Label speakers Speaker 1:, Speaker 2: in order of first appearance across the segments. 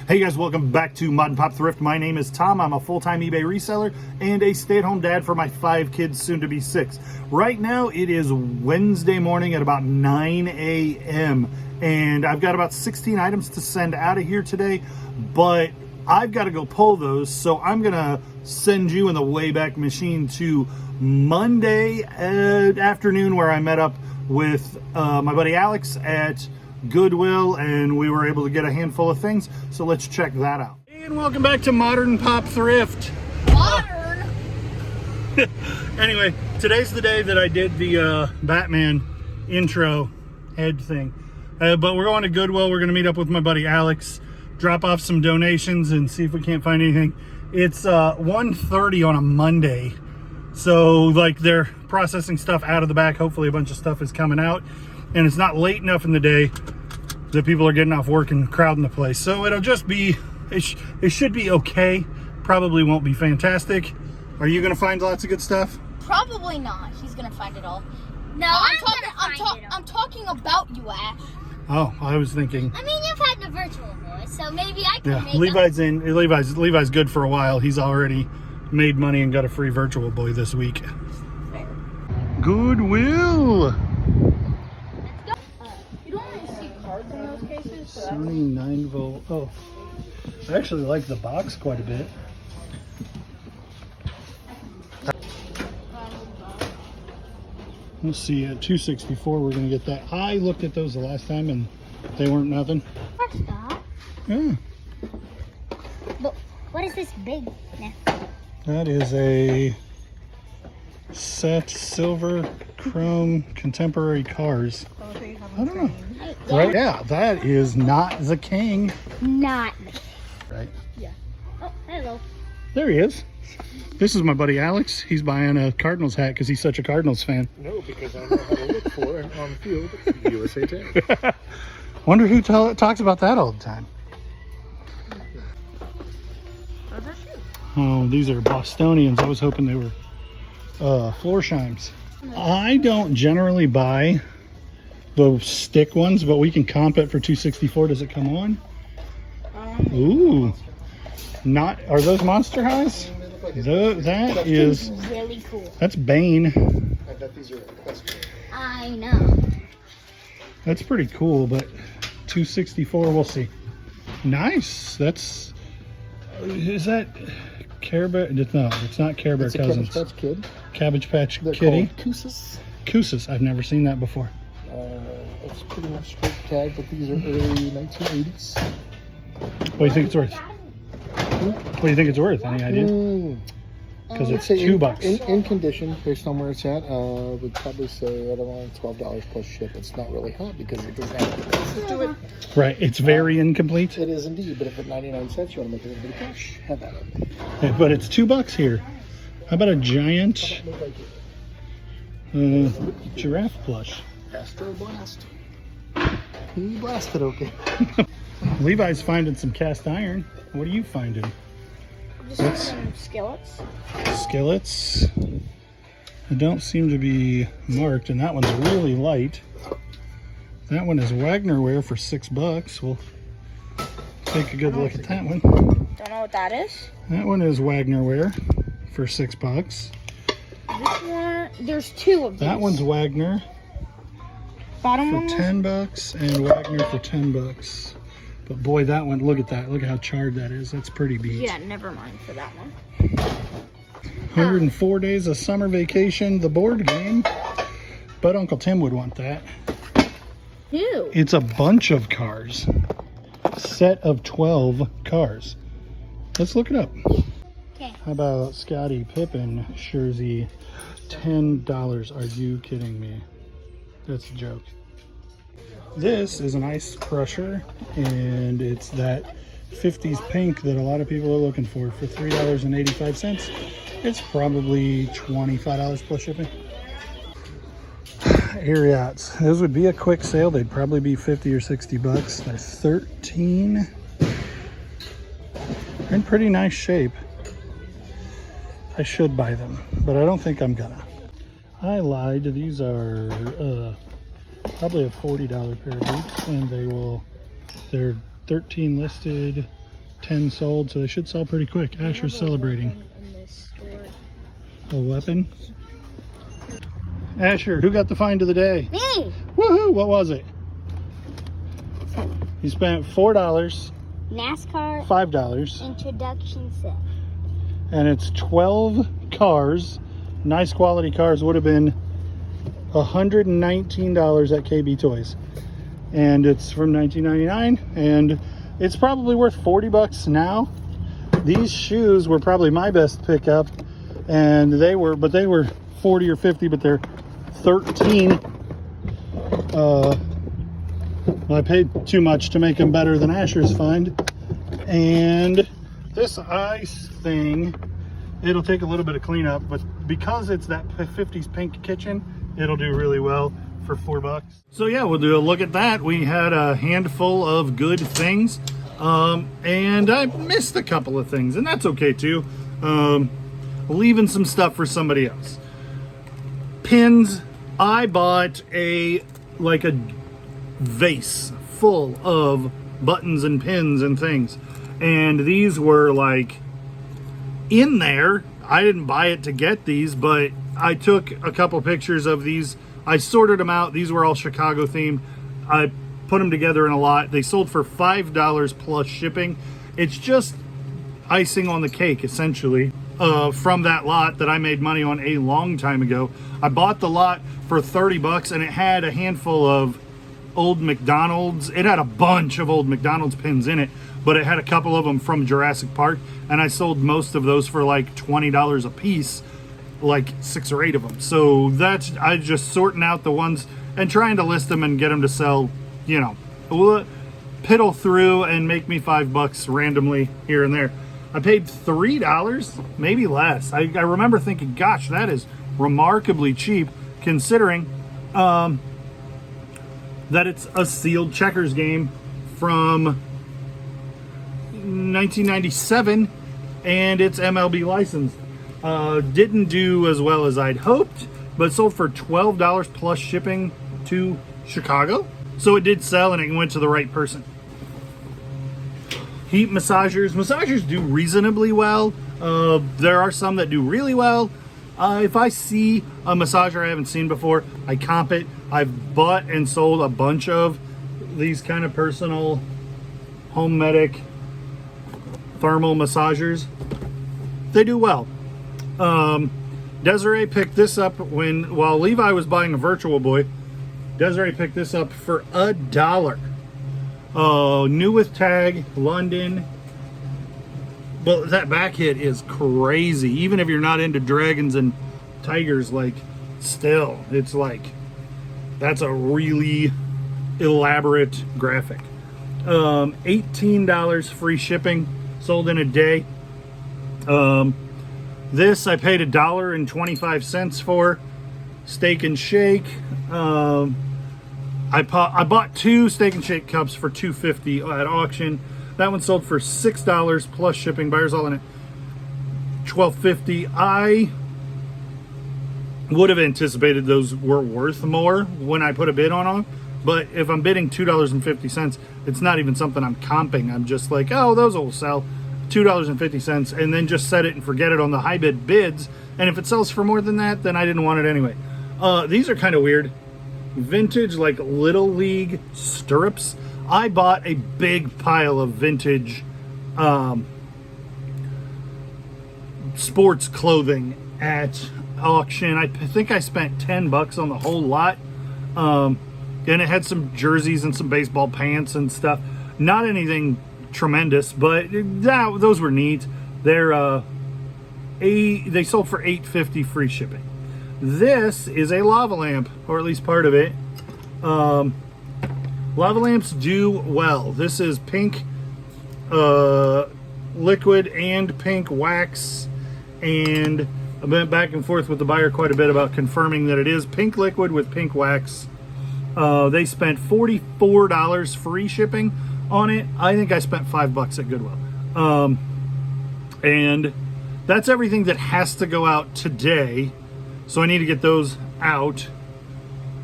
Speaker 1: Hey guys, welcome back to Mod and Pop Thrift. My name is Tom. I'm a full-time eBay reseller and a stay-at-home dad for my 5 kids, soon to be 6. Right now it is Wednesday morning at about 9 a.m. and I've got about 16 items to send out of here today, but I've got to go pull those, so I'm gonna send you in the Wayback Machine to Monday afternoon, where I met up with my buddy Alex at Goodwill, and we were able to get a handful of things, so let's check that out. And welcome back to Modern Pop Thrift.
Speaker 2: Modern?
Speaker 1: Anyway, today's the day that I did the Batman intro head thing, but we're going to Goodwill. We're going to meet up with my buddy Alex, drop off some donations, and see if we can't find anything. It's 1:30 on a Monday, so like they're processing stuff out of the back. Hopefully a bunch of stuff is coming out, and it's not late enough in the day that people are getting off work and crowding the place. So it'll just be, it should be okay. Probably won't be fantastic. Are you gonna find lots of good stuff?
Speaker 2: Probably not. He's gonna find it all.
Speaker 3: No,
Speaker 2: I'm talking about you, Ash.
Speaker 1: Oh, I was thinking.
Speaker 3: I mean, you've had the virtual voice, so maybe I can make
Speaker 1: Levi's good for a while. He's already made money and got a free virtual boy this week.
Speaker 2: Fair.
Speaker 1: Goodwill.
Speaker 2: You don't really see cards in those cases, so
Speaker 1: Sony 9-volt. Oh, I actually like the box quite a bit. Let's see, at 264 we're gonna get that. I looked at those the last time and they weren't nothing.
Speaker 3: First off,
Speaker 1: Yeah,
Speaker 3: but what is this big? Yeah.
Speaker 1: that is a set silver chrome contemporary cars. I don't know. Right? Yeah, that is not the king.
Speaker 3: Not.
Speaker 1: Right.
Speaker 3: Yeah. Oh, hello.
Speaker 1: There he is. This is my buddy Alex. He's buying a Cardinals hat because he's such a Cardinals fan.
Speaker 4: No, because I know how to look for it on the field USA Today.
Speaker 1: Wonder who talks about that all the time. Oh, these are Bostonians. I was hoping they were Florsheim's. I don't generally buy the stick ones, but we can comp it for $264. Does it come on? Ooh. Not, are those Monster Highs? That is
Speaker 3: Really cool.
Speaker 1: That's Bane.
Speaker 4: I bet these are equestrian.
Speaker 3: I know.
Speaker 1: That's pretty cool, but $264, we'll see. Nice. That's, is that Care Bear? No, it's not Care Bear
Speaker 4: It's a
Speaker 1: Cousins.
Speaker 4: Cabbage Patch Kid.
Speaker 1: Cabbage Patch
Speaker 4: They're
Speaker 1: Kitty.
Speaker 4: called Koosas.
Speaker 1: Koosas. I've never seen that before.
Speaker 4: It's pretty much straight tag, but these are early 1980s.
Speaker 1: What do you think it's worth? What do you think it's worth? Any idea? Because it's $2.
Speaker 4: In condition, based on where it's at, would probably say at around $12 plus ship. It's not really hot because it doesn't have the pieces to it.
Speaker 1: Right. It's very incomplete.
Speaker 4: It is indeed, but if at 99 cents you want to make it a little bit of cash, have at it.
Speaker 1: Yeah, but it's $2 here. How about a giant giraffe plush?
Speaker 4: Astro Blast. He blasted okay.
Speaker 1: Levi's finding some cast iron. What are you finding?
Speaker 2: just some skillets.
Speaker 1: Skillets. They don't seem to be marked, and that one's really light. That one is Wagner ware for $6. We'll take a good look at that one.
Speaker 2: Don't know what that is.
Speaker 1: That one is Wagner ware for $6.
Speaker 2: This one, there's two of these.
Speaker 1: That one's Wagner
Speaker 2: Bottom
Speaker 1: for
Speaker 2: one was-
Speaker 1: $10 and Wagner for $10. But boy, that one, look at that. Look at how charred that is. That's pretty beat.
Speaker 2: Yeah, never mind for that one.
Speaker 1: 104 days of summer vacation, the board game. But Uncle Tim would want that.
Speaker 2: Ew.
Speaker 1: It's a bunch of cars. Set of 12 cars. Let's look it up.
Speaker 3: Okay.
Speaker 1: How about Scottie Pippen jersey? $10. Are you kidding me? That's a joke. This is an ice crusher, and it's that 50s pink that a lot of people are looking for $3.85. It's probably $25 plus shipping. Ariats. Those would be a quick sale. They'd probably be $50 or $60. They're 13. They're in pretty nice shape. I should buy them, but I don't think I'm gonna. I lied. These are probably a $40 pair of boots, and they're 13 listed, 10 sold, so they should sell pretty quick. Asher's celebrating.
Speaker 2: In this store.
Speaker 1: A weapon? Asher, who got the find of the day?
Speaker 3: Me!
Speaker 1: Woohoo! What was it? You spent $4,
Speaker 3: NASCAR
Speaker 1: $5,
Speaker 3: introduction set.
Speaker 1: and it's 12 cars. Nice quality cars. Would have been $119 at KB Toys. And it's from 1999, and it's probably worth 40 bucks now. These shoes were probably my best pickup, and they were 40 or 50, but they're 13. I paid too much to make them better than Asher's find. And this ice thing, it'll take a little bit of cleanup, but because it's that 50s pink kitchen, it'll do really well for $4. So yeah, we'll do a look at that. We had a handful of good things, and I missed a couple of things, and that's okay too. Leaving some stuff for somebody else. Pins. I bought a vase full of buttons and pins and things, and these were like in there. I didn't buy it to get these, but I took a couple pictures of these. I sorted them out. These were all Chicago themed. I put them together in a lot. They sold for $5 plus shipping. It's just icing on the cake, essentially, from that lot that I made money on a long time ago. I bought the lot for 30 bucks, and it had a handful of old McDonald's. It had a bunch of old McDonald's pins in it, but it had a couple of them from Jurassic Park, and I sold most of those for like $20 a piece, like 6 or 8 of them. So that's, I just sorting out the ones and trying to list them and get them to sell, you know, piddle through and make me $5 randomly here and there. I paid $3, maybe less. I remember thinking, gosh, that is remarkably cheap considering that it's a sealed checkers game from 1997 and it's MLB licensed. Didn't do as well as I'd hoped, but sold for $12 plus shipping to Chicago. So it did sell and it went to the right person. Heat massagers. Massagers do reasonably well. There are some that do really well. If I see a massager I haven't seen before, I comp it. I've bought and sold a bunch of these kind of personal home medic thermal massagers. They do well. Desiree picked this up while Levi was buying a Virtual Boy. Desiree picked this up for $1. New with tag, London. But that back hit is crazy. Even if you're not into dragons and tigers, like, still, it's like, that's a really elaborate graphic. $18 free shipping, sold in a day. This I paid $1.25 for. Steak and Shake. I bought 2 Steak and Shake cups for $2.50 at auction. That one sold for $6 plus shipping. Buyers all in it. $12.50. I would have anticipated those were worth more when I put a bid on them. But if I'm bidding $2.50, it's not even something I'm comping. I'm just like, oh, those will sell. $2.50, and then just set it and forget it on the high bid bids. And if it sells for more than that, then I didn't want it anyway. These are kind of weird. Vintage, like, Little League stirrups. I bought a big pile of vintage sports clothing at auction. I think I spent $10 on the whole lot. And it had some jerseys and some baseball pants and stuff. Not anything tremendous, but those were neat. They sold for $8.50 free shipping. This is a lava lamp, or at least part of it. Lava lamps do well. This is pink liquid and pink wax, and I went back and forth with the buyer quite a bit about confirming that it is pink liquid with pink wax. They spent $44 free shipping on it. I think I spent $5 at Goodwill. And that's everything that has to go out today. So I need to get those out,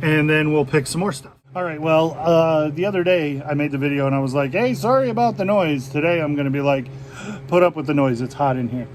Speaker 1: and then we'll pick some more stuff. All right, well, the other day I made the video and I was like, hey, sorry about the noise. Today I'm going to be like, put up with the noise. It's hot in here.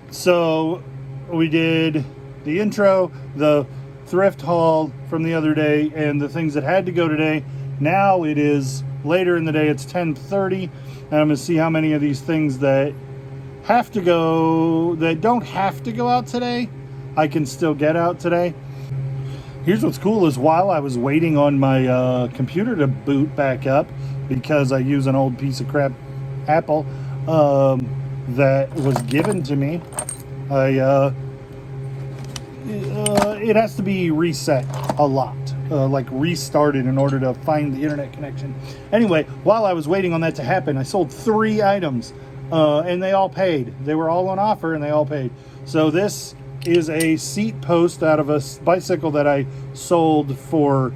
Speaker 1: So we did the intro, the thrift haul from the other day, and the things that had to go today. Now it is later in the day. It's 10:30, and I'm going to see how many of these things that have to go, that don't have to go out today, I can still get out today. Here's what's cool is while I was waiting on my computer to boot back up, because I use an old piece of crap Apple that was given to me, it has to be reset a lot, like restarted in order to find the internet connection. Anyway, while I was waiting on that to happen, I sold 3 items, and they all paid. They were all on offer and they all paid. So this is a seat post out of a bicycle that I sold for,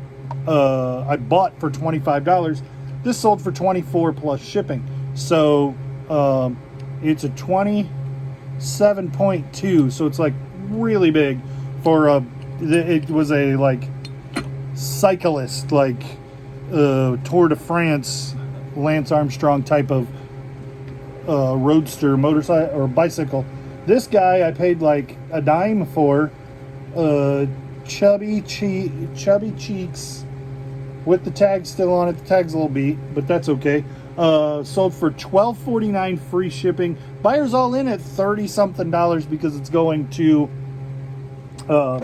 Speaker 1: I bought for $25. This sold for $24 plus shipping. So it's a 27.2, so it's like really big for it was a like cyclist, like Tour de France, Lance Armstrong type of roadster motorcycle or bicycle. This guy I paid like a dime for, chubby cheeks with the tag still on it. The tag's a little beat, but that's okay. Sold for $12.49 free shipping. Buyers all in at $30 something because it's going to, I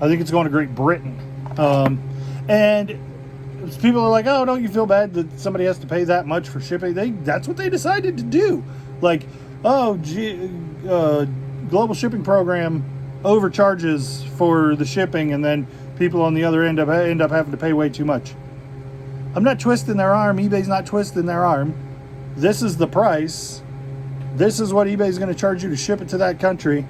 Speaker 1: think it's going to Great Britain. And people are like, oh, don't you feel bad that somebody has to pay that much for shipping? That's what they decided to do. Like, oh, global shipping program overcharges for the shipping, and then people on the other end end up having to pay way too much. I'm not twisting their arm. eBay's not twisting their arm. This is the price. This is what eBay's going to charge you to ship it to that country.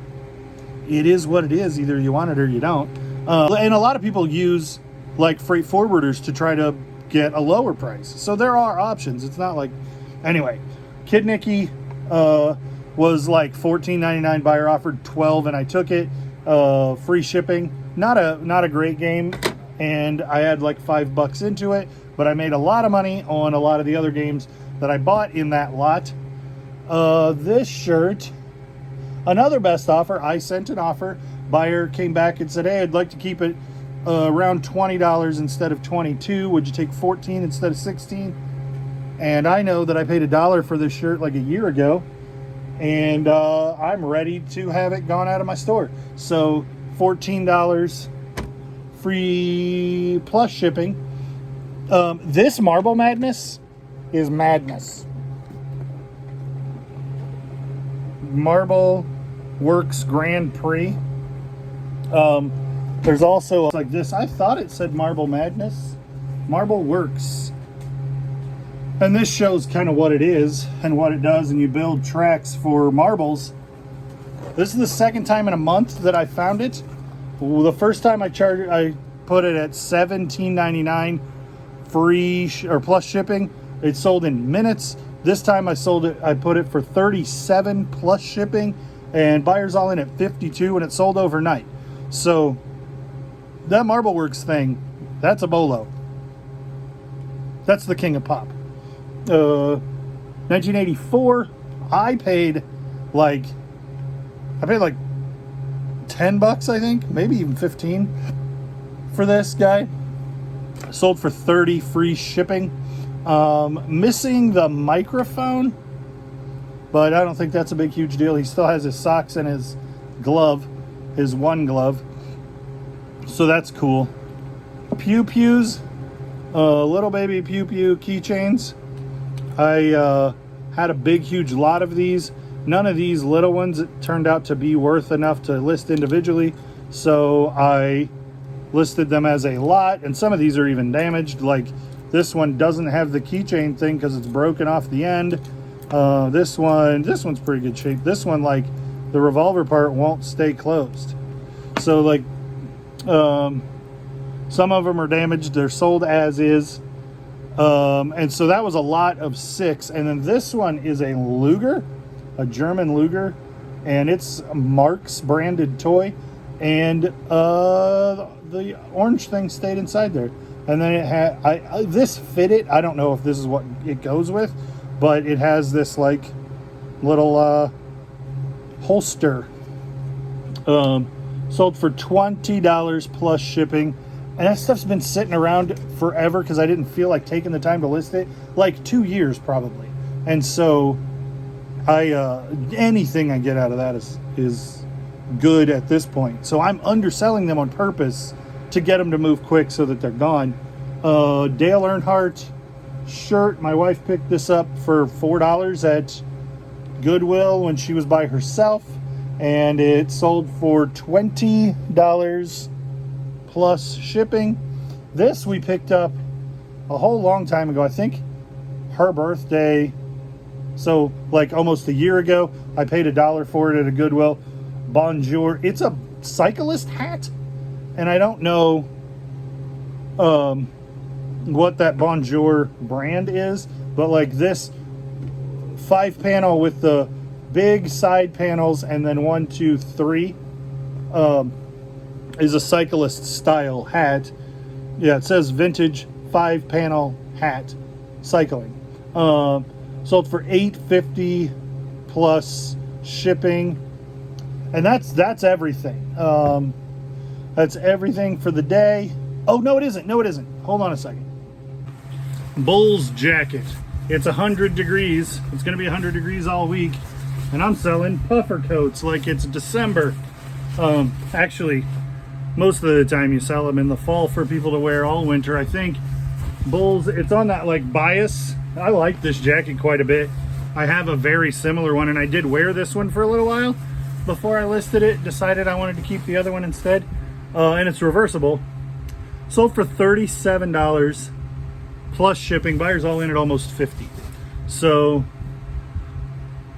Speaker 1: It is what it is. Either you want it or you don't. And a lot of people use like freight forwarders to try to get a lower price. So there are options. It's not like, anyway, Kid Nicky was like $14.99. Buyer offered $12, and I took it. Free shipping. Not a great game, and I had like $5 into it, but I made a lot of money on a lot of the other games that I bought in that lot. This shirt, another best offer. I sent an offer. Buyer came back and said, hey, I'd like to keep it around $20 instead of $22. Would you take $14 instead of $16? And I know that I paid $1 for this shirt like a year ago, and I'm ready to have it gone out of my store. So $14 free plus shipping. This Marble Madness is madness. Marble Works Grand Prix. There's also like this. I thought it said Marble Madness. Marble Works. And this shows kind of what it is and what it does, and you build tracks for marbles. This is the second time in a month that I found it. The first time I put it at $17.99 free or plus shipping. It sold in minutes. This time I put it for $37 plus shipping, and buyers all in at $52, and it sold overnight. So that Marbleworks thing, that's a bolo. That's the king of pop. 1984, I paid like $10, I think, maybe even 15 for this guy. Sold for $30 free shipping. Missing the microphone, but I don't think that's a big huge deal. He still has his socks and his glove, his one glove, so that's cool. Pew Pews, little baby Pew Pew keychains. I had a big huge lot of these. None of these little ones turned out to be worth enough to list individually, so I listed them as a lot, and some of these are even damaged. Like this one doesn't have the keychain thing because it's broken off the end. This one's pretty good shape. This one, like the revolver part won't stay closed. So like some of them are damaged. They're sold as is. And so that was a lot of 6. And then this one is a Luger, a German Luger, and it's Mark's branded toy. And the orange thing stayed inside there. And then it had, this fit it. I don't know if this is what it goes with, but it has this like little holster. Sold for $20 plus shipping. And that stuff's been sitting around forever because I didn't feel like taking the time to list it. Like 2 years probably. And so anything I get out of that is good at this point. So I'm underselling them on purpose to get them to move quick so that they're gone. Dale Earnhardt shirt. My wife picked this up for $4 at Goodwill when she was by herself. And it sold for $20 plus shipping. This we picked up a whole long time ago. I think her birthday, so like almost a year ago. I paid $1 for it at a Goodwill. Bonjour. It's a cyclist hat, and I don't know what that Bonjour brand is, but like this 5-panel with the big side panels and then 1, 2, 3 is a cyclist style hat. Yeah, it says vintage 5-panel hat cycling. Sold for $8.50 plus shipping, and that's everything. That's everything for the day. Oh no, it isn't. No, it isn't. Hold on a second. Bulls jacket. It's 100 degrees. It's going to be 100 degrees all week, and I'm selling puffer coats like it's December. Actually, most of the time you sell them in the fall for people to wear all winter. I think Bulls, it's on that like bias. I like this jacket quite a bit. I have a very similar one, and I did wear this one for a little while before I listed it. Decided I wanted to keep the other one instead, and it's reversible. Sold for $37 plus shipping. Buyers all in at almost $50. So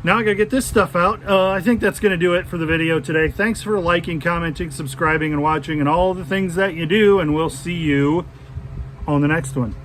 Speaker 1: now I gotta get this stuff out. I think that's gonna do it for the video today. Thanks for liking, commenting, subscribing, and watching, and all the things that you do, and we'll see you on the next one.